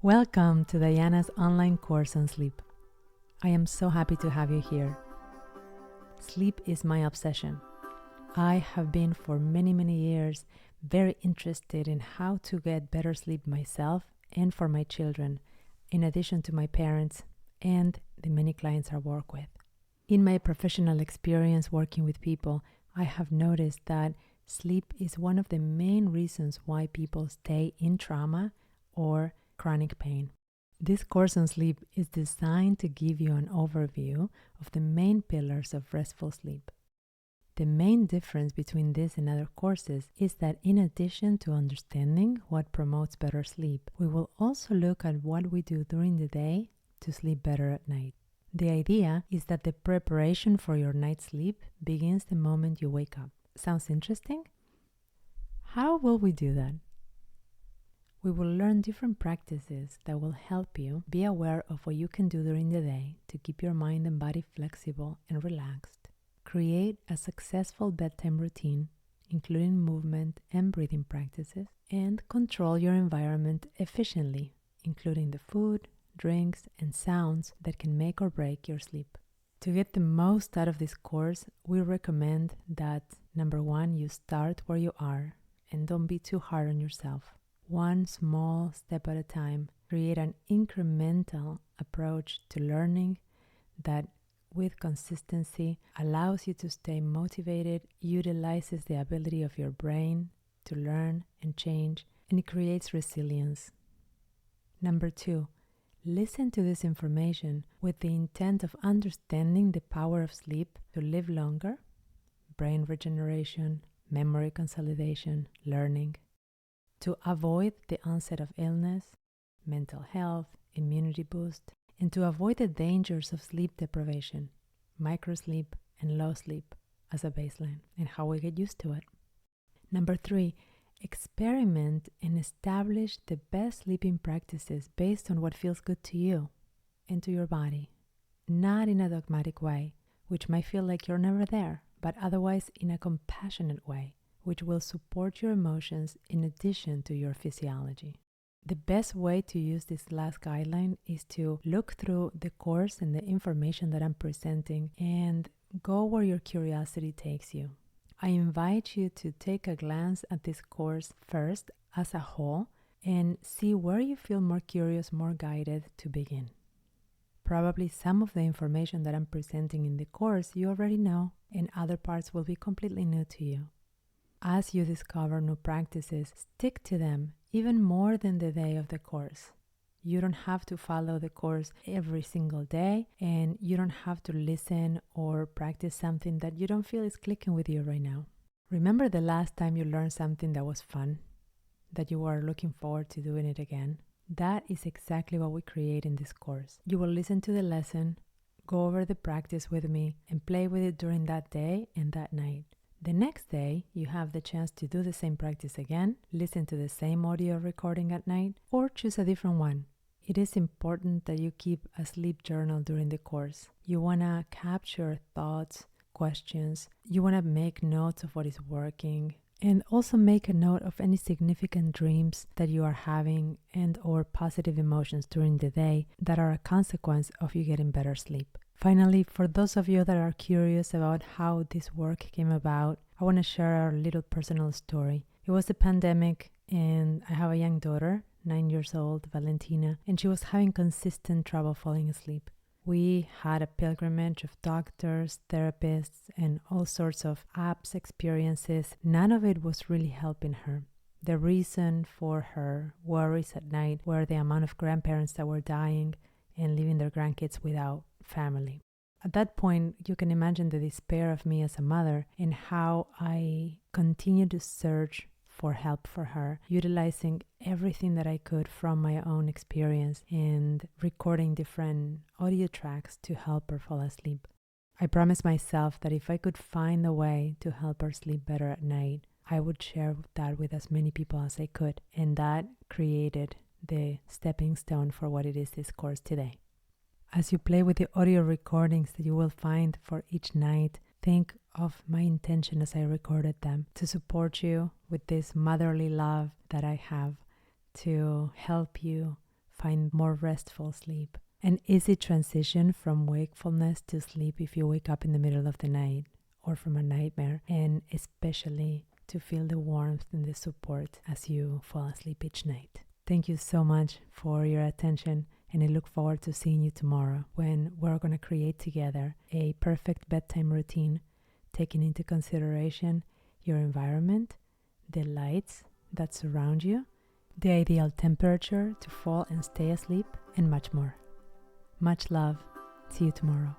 Welcome to Diana's online course on sleep. I am so happy to have you here. Sleep is my obsession. I have been for many years very interested in how to get better sleep myself and for my children, in addition to my parents and the many clients I work with. In my professional experience working with people, I have noticed that sleep is one of the main reasons why people stay in trauma or chronic pain. This course on sleep is designed to give you an overview of the main pillars of restful sleep. The main difference between this and other courses is that in addition to understanding what promotes better sleep, we will also look at what we do during the day to sleep better at night. The idea is that the preparation for your night's sleep begins the moment you wake up. Sounds interesting? How will we do that? We will learn different practices that will help you be aware of what you can do during the day to keep your mind and body flexible and relaxed. Create a successful bedtime routine, including movement and breathing practices, and control your environment efficiently, including the food, drinks, and sounds that can make or break your sleep. To get the most out of this course, we recommend that, number one, you start where you are and don't be too hard on yourself. One small step at a time. Create an incremental approach to learning that, with consistency, allows you to stay motivated, utilizes the ability of your brain to learn and change, and it creates resilience. Number two, listen to this information with the intent of understanding the power of sleep to live longer, brain regeneration, memory consolidation, learning, to avoid the onset of illness, mental health, immunity boost, and to avoid the dangers of sleep deprivation, microsleep and low sleep as a baseline, and how we get used to it. Number three, experiment and establish the best sleeping practices based on what feels good to you and to your body, not in a dogmatic way, which might feel like you're never there, but otherwise in a compassionate way, which will support your emotions in addition to your physiology. The best way to use this last guideline is to look through the course and the information that I'm presenting and go where your curiosity takes you. I invite you to take a glance at this course first as a whole and see where you feel more curious, more guided to begin. Probably some of the information that I'm presenting in the course you already know, and other parts will be completely new to you. As you discover new practices, stick to them even more than the day of the course. You don't have to follow the course every single day, and you don't have to listen or practice something that you don't feel is clicking with you right now. Remember the last time you learned something that was fun, that you were looking forward to doing it again? That is exactly what we create in this course. You will listen to the lesson, go over the practice with me, and play with it during that day and that night. The next day, you have the chance to do the same practice again, listen to the same audio recording at night, or choose a different one. It is important that you keep a sleep journal during the course. You want to capture thoughts, questions. You want to make notes of what is working, and also make a note of any significant dreams that you are having and or positive emotions during the day that are a consequence of you getting better sleep. Finally, for those of you that are curious about how this work came about, I want to share a little personal story. It was the pandemic, and I have a young daughter, 9 years old, Valentina, and she was having consistent trouble falling asleep. We had a pilgrimage of doctors, therapists, and all sorts of apps, experiences. None of it was really helping her. The reason for her worries at night were the amount of grandparents that were dying and leaving their grandkids without family. At that point, you can imagine the despair of me as a mother and how I continued to search for help for her, utilizing everything that I could from my own experience and recording different audio tracks to help her fall asleep. I promised myself that if I could find a way to help her sleep better at night, I would share that with as many people as I could, and that created the stepping stone for what it is this course today. As you play with the audio recordings that you will find for each night, think of my intention as I recorded them to support you with this motherly love that I have, to help you find more restful sleep. An easy transition from wakefulness to sleep if you wake up in the middle of the night or from a nightmare, and especially to feel the warmth and the support as you fall asleep each night. Thank you so much for your attention, and I look forward to seeing you tomorrow when we're going to create together a perfect bedtime routine, taking into consideration your environment, the lights that surround you, the ideal temperature to fall and stay asleep, and much more. Much love. See you tomorrow.